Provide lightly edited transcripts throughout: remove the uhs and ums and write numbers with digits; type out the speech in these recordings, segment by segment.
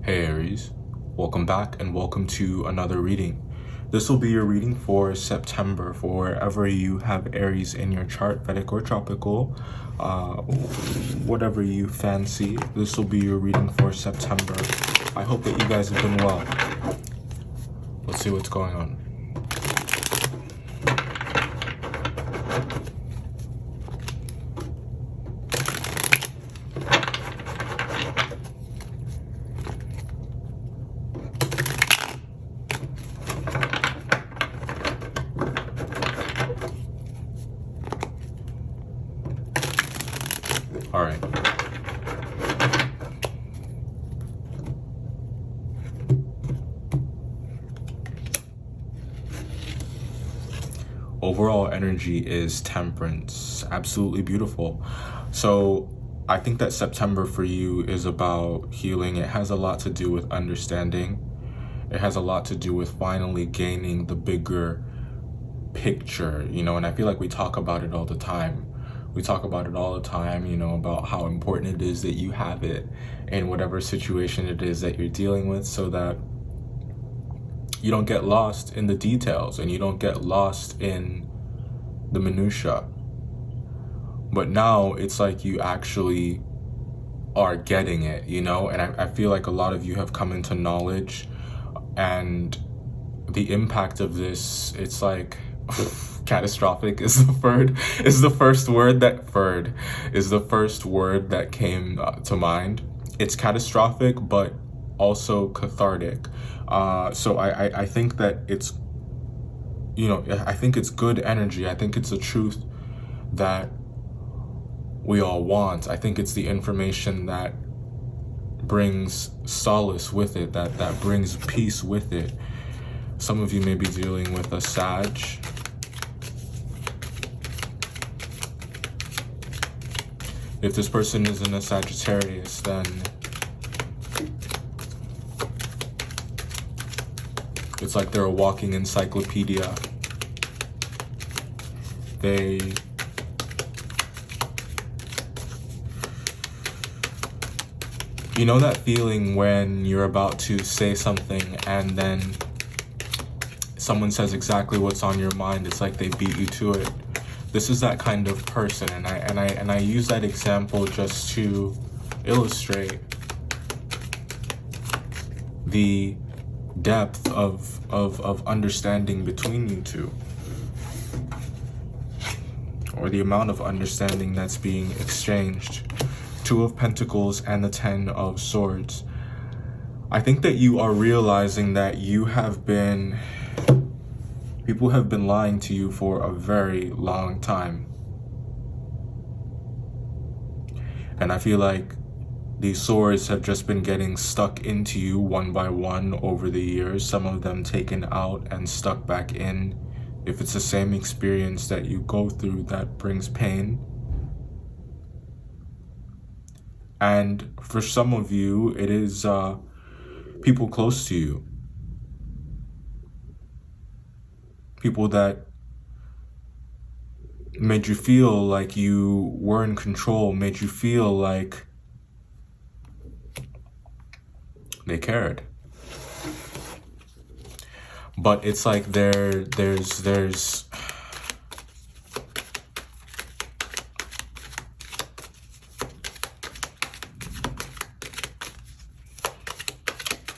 Hey Aries, welcome back and welcome to another reading. This will be your reading for September for wherever you have Aries in your chart, Vedic or tropical, whatever you fancy. This will be your reading for September. I hope that you guys have been well. Let's see what's going on. All right. Overall energy is temperance. Absolutely beautiful. So I think that September for you is about healing. It has a lot to do with understanding. It has a lot to do with finally gaining the bigger picture, and I feel like we talk about it all the time. We talk about it all the time, about how important it is that you have it in whatever situation it is that you're dealing with, so that you don't get lost in the details and you don't get lost in the minutia. But now it's like you actually are getting it, and I feel like a lot of you have come into knowledge, and the impact of this, it's like catastrophic is the first word that came to mind. It's catastrophic, but also cathartic. So I think that it's, I think it's good energy. I think it's a truth that we all want. I think it's the information that brings solace with it, that brings peace with it. Some of you may be dealing with a Sag. If this person is in a Sagittarius, then it's like they're a walking encyclopedia. You know that feeling when you're about to say something and then someone says exactly what's on your mind? It's like they beat you to it. This is that kind of person, and I use that example just to illustrate the depth of understanding between you two, or the amount of understanding that's being exchanged. Two of Pentacles and the Ten of Swords. I think that you are realizing that people have been lying to you for a very long time. And I feel like these swords have just been getting stuck into you one by one over the years, some of them taken out and stuck back in. If it's the same experience that you go through that brings pain. And for some of you, it is people close to you. People that made you feel like you were in control, made you feel like they cared. But it's like there's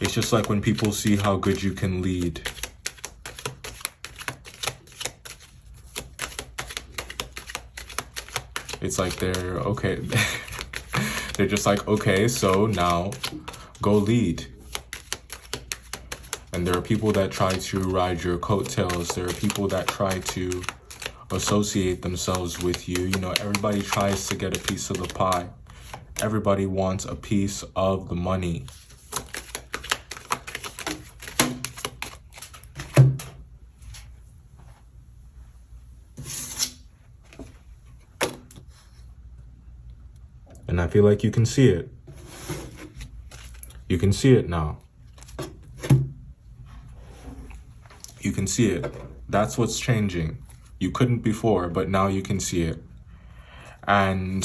it's just like when people see how good you can lead. It's like they're okay. They're just like, okay, so now go lead. And there are people that try to ride your coattails. There are people that try to associate themselves with you. Everybody tries to get a piece of the pie. Everybody wants a piece of the money. And I feel like you can see it. You can see it now. You can see it. That's what's changing. You couldn't before, but now you can see it. And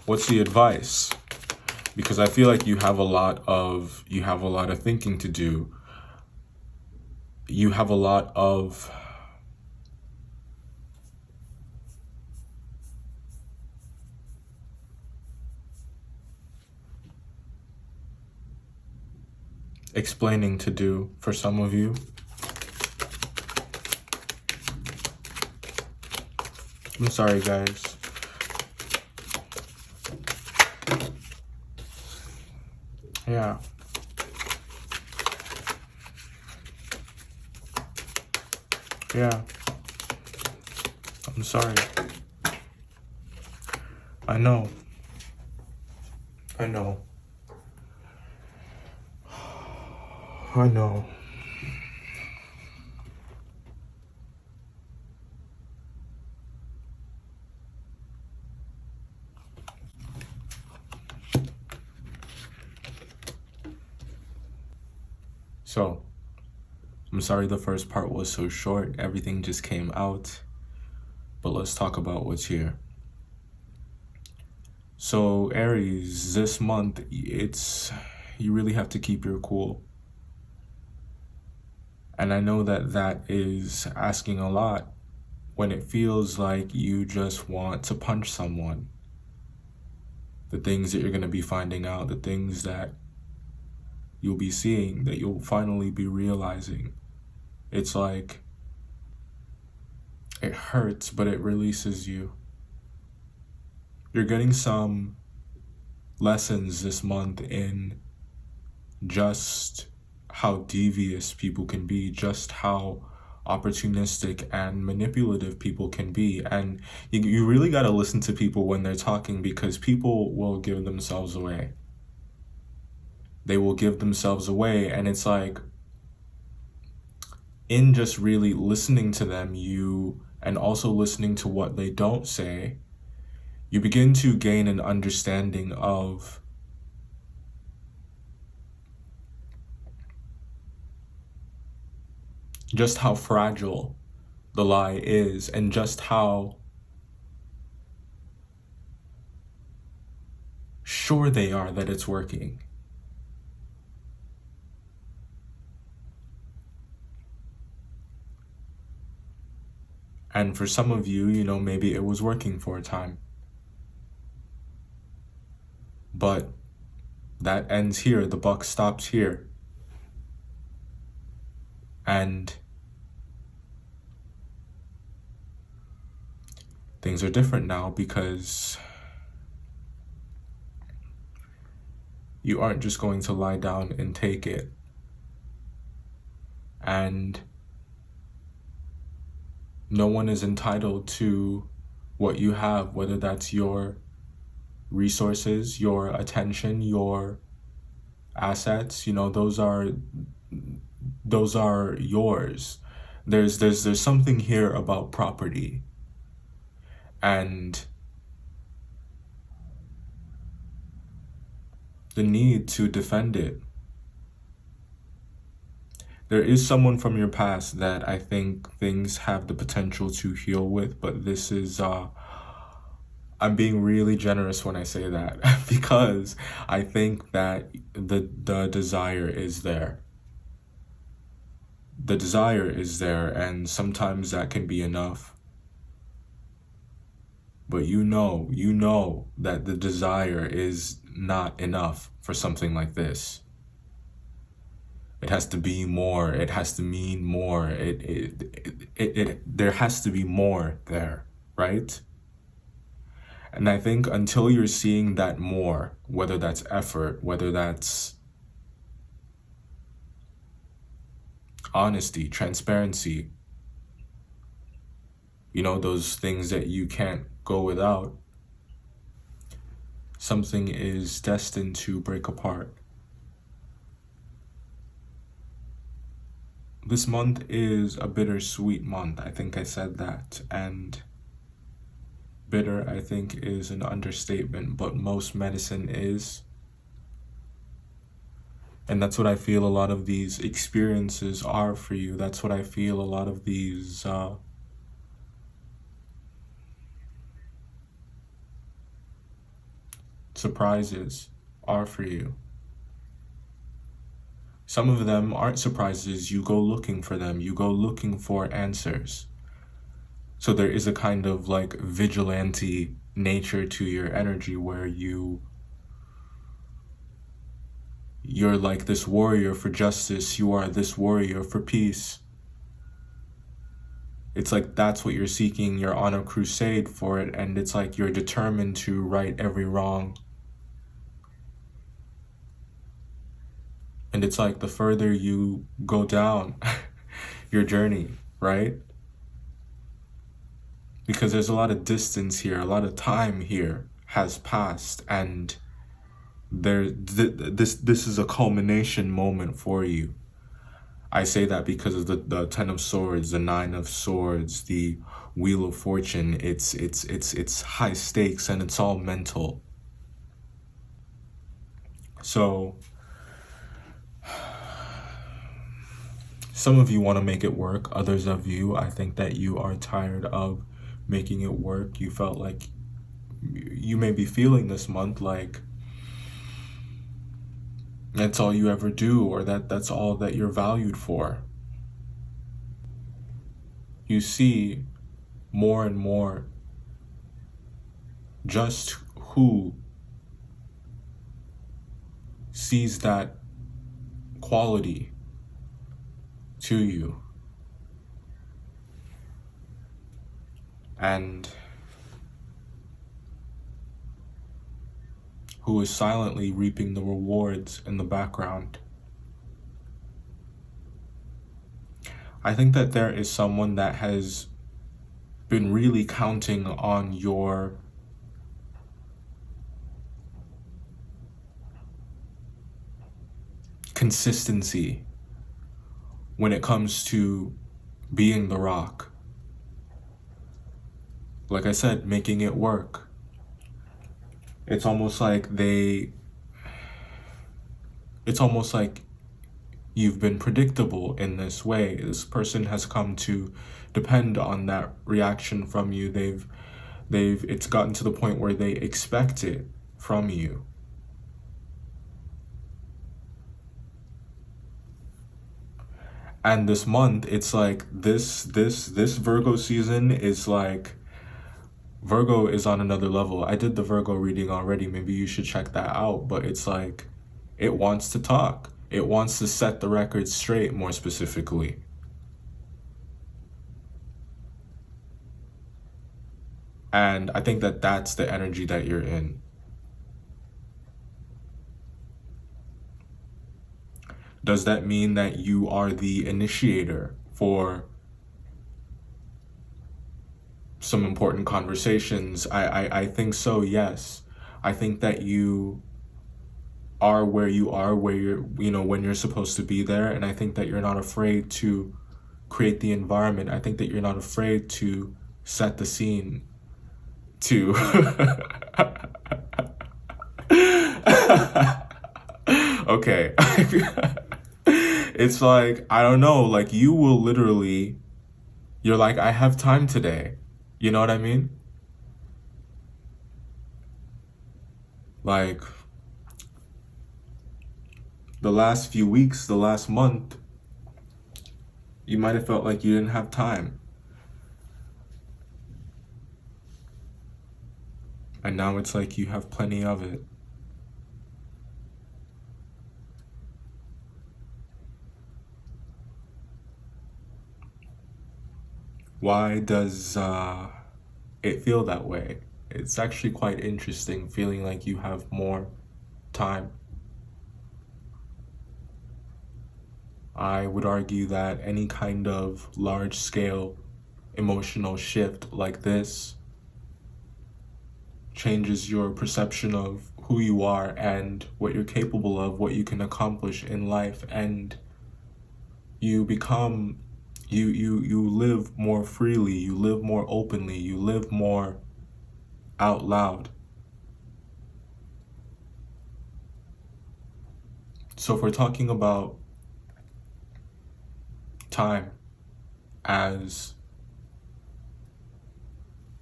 what's the advice? because I feel like you have a lot of thinking to do. You have a lot of explaining to do for some of you. I'm sorry, guys. Yeah. Yeah. I'm sorry. I know. I know. I know. So, I'm sorry the first part was so short. Everything just came out. But let's talk about what's here. So, Aries, this month, you really have to keep your cool. And I know that that is asking a lot when it feels like you just want to punch someone. The things that you're going to be finding out, the things that you'll be seeing, that you'll finally be realizing. It's like it hurts, but it releases you. You're getting some lessons this month in just how devious people can be, just how opportunistic and manipulative people can be. And you really got to listen to people when they're talking, because people will give themselves away. They will give themselves away. And it's like, in just really listening to them, and also listening to what they don't say, you begin to gain an understanding of just how fragile the lie is, and just how sure they are that it's working. And for some of you, maybe it was working for a time. But that ends here. The buck stops here. And things are different now, because you aren't just going to lie down and take it. And no one is entitled to what you have, whether that's your resources, your attention, your assets. Those are yours. There's something here about property, and the need to defend it. There is someone from your past that I think things have the potential to heal with, but this is I'm being really generous when I say that, because I think that the desire is there. The desire is there, and sometimes that can be enough. But you know that the desire is not enough for something like this. It has to be more. It has to mean more. There has to be more there, right? And I think until you're seeing that more, whether that's effort, whether that's honesty, transparency, those things that you can't go without, something is destined to break apart. This month is a bittersweet month. I think I said that. And bitter, I think, is an understatement, but most medicine is. And that's what I feel a lot of these experiences are for you. That's what I feel a lot of these surprises are for you. Some of them aren't surprises. You go looking for them. You go looking for answers. So there is a kind of like vigilante nature to your energy where you're like this warrior for justice. You are this warrior for peace. It's like that's what you're seeking. You're on a crusade for it, and it's like you're determined to right every wrong. And it's like the further you go down your journey, right? Because there's a lot of distance here, a lot of time here has passed, and this is a culmination moment for you. I say that because of the Ten of Swords, the Nine of Swords, the Wheel of Fortune. It's high stakes, and it's all mental. So some of you want to make it work. Others of you, I think that you are tired of making it work. You felt like you may be feeling this month like that's all you ever do, or that's all that you're valued for. You see more and more just who sees that quality to you. And who is silently reaping the rewards in the background. I think that there is someone that has been really counting on your consistency when it comes to being the rock. Like I said, making it work. It's almost like you've been predictable in this way. This person has come to depend on that reaction from you. It's gotten to the point where they expect it from you. And this month, it's like this Virgo season is like, Virgo is on another level. I did the Virgo reading already. Maybe you should check that out. But it's like, it wants to talk. It wants to set the record straight, more specifically. And I think that that's the energy that you're in. Does that mean that you are the initiator for some important conversations? I think so, yes. I think that you are where you are, where you're, when you're supposed to be there. And I think that you're not afraid to create the environment. I think that you're not afraid to set the scene, to okay. It's like, I don't know, like you will literally, you're like, I have time today. You know what I mean? Like the last few weeks, the last month, you might have felt like you didn't have time. And now it's like you have plenty of it. Why does it feel that way? It's actually quite interesting feeling like you have more time. I would argue that any kind of large-scale emotional shift like this changes your perception of who you are and what you're capable of, what you can accomplish in life, and you become you live more freely, you live more openly, you live more out loud. So if we're talking about time as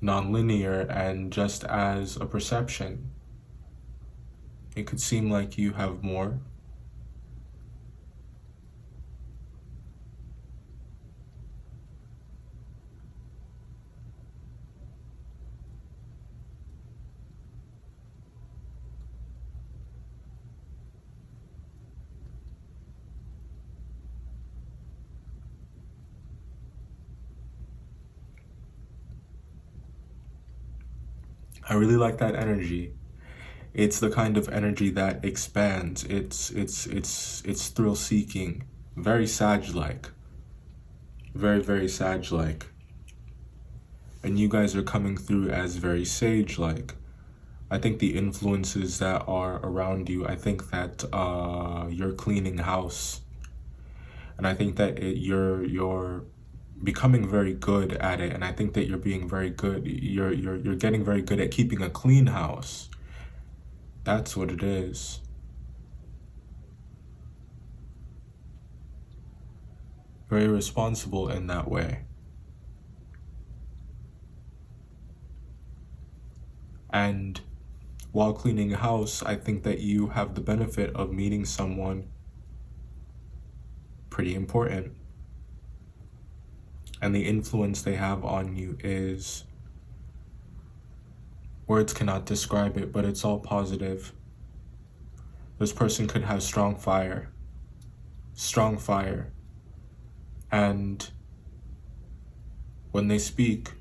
nonlinear and just as a perception, It could seem like you have more. I really like that energy. It's the kind of energy that expands. It's thrill seeking, very Sag like, very Sag like. And you guys are coming through as very sage like. I think the influences that are around you, I think that you're cleaning house, and I think that you're becoming very good at it, and I think that you're being very good. You're getting very good at keeping a clean house. That's what it is. Very responsible in that way. And while cleaning a house, I think that you have the benefit of meeting someone pretty important. And the influence they have on you is, words cannot describe it, but it's all positive. This person could have strong fire. Strong fire. And when they speak,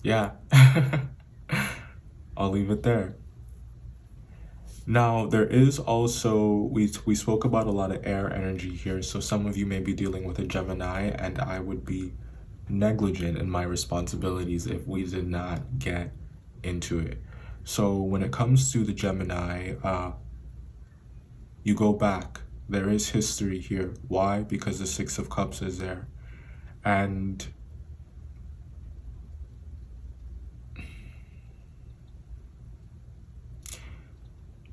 yeah, I'll leave it there. Now, there is also, we spoke about a lot of air energy here, so some of you may be dealing with a Gemini, and I would be negligent in my responsibilities if we did not get into it. So when it comes to the Gemini, you go back. There is history here. Why? Because the Six of Cups is there. And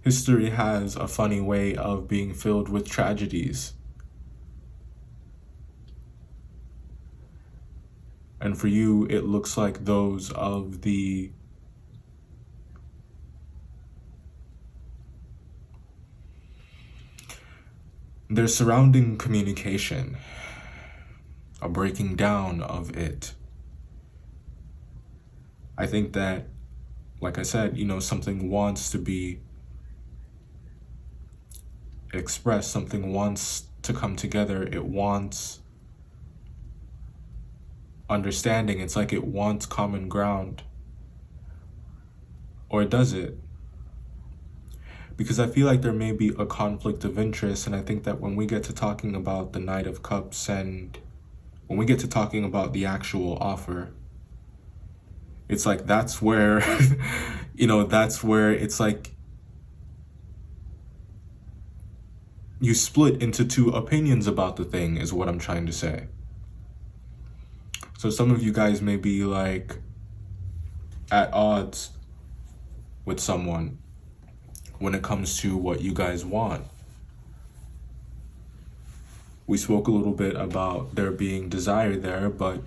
history has a funny way of being filled with tragedies. And for you, it looks like those of their surrounding communication, a breaking down of it. I think that, like I said, something wants to be expressed, something wants to come together, it wants understanding, it's like it wants common ground. Or does it? Because I feel like there may be a conflict of interest, and I think that when we get to talking about the Knight of Cups and when we get to talking about the actual offer, it's like that's where, that's where it's like you split into two opinions about the thing, is what I'm trying to say. So some of you guys may be like at odds with someone when it comes to what you guys want. We spoke a little bit about there being desire there, but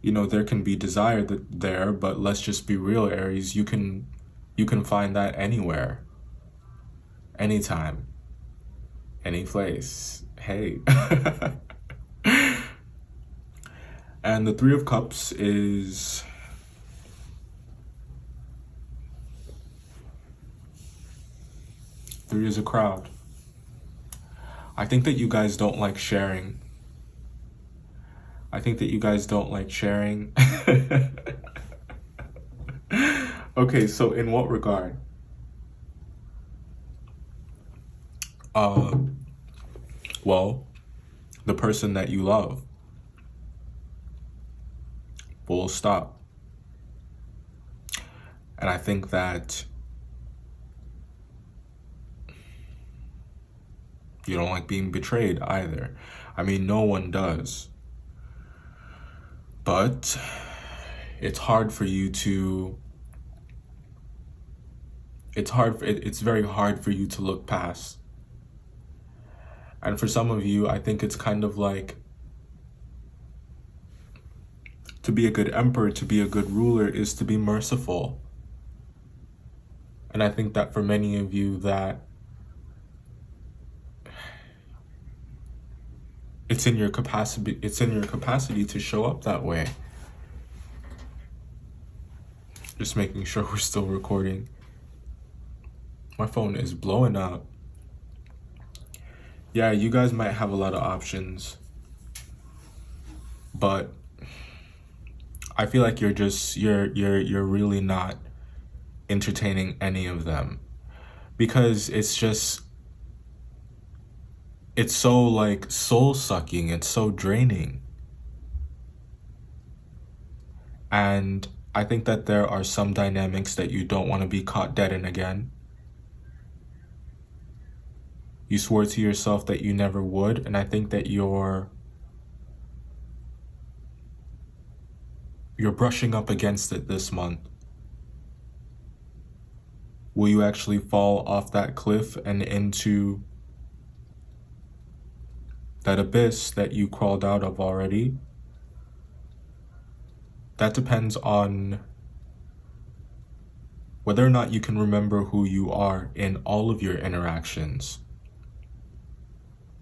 there can be desire there, but let's just be real, Aries, you can find that anywhere, anytime, any place. Hey. And the Three of Cups is three is a crowd. I think that you guys don't like sharing. I think that you guys don't like sharing. Okay, so in what regard? Well, the person that you love. Full stop. And I think that you don't like being betrayed either. I mean, no one does. But it's hard for you to, it's very hard for you to look past. And for some of you, I think it's kind of like To be a good emperor, to be a good ruler, is to be merciful. And I think that for many of you, that it's in your capacity to show up that way. Just making sure we're still recording. My phone is blowing up. Yeah, you guys might have a lot of options, but I feel like you're really not entertaining any of them, because it's so like soul sucking, it's so draining. And I think that there are some dynamics that you don't want to be caught dead in again. You swore to yourself that you never would, and I think that you're brushing up against it this month. Will you actually fall off that cliff and into that abyss that you crawled out of already? That depends on whether or not you can remember who you are in all of your interactions.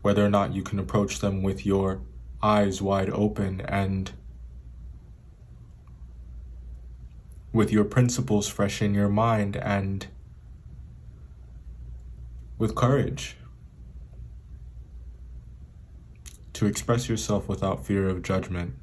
Whether or not you can approach them with your eyes wide open and with your principles fresh in your mind and with courage to express yourself without fear of judgment.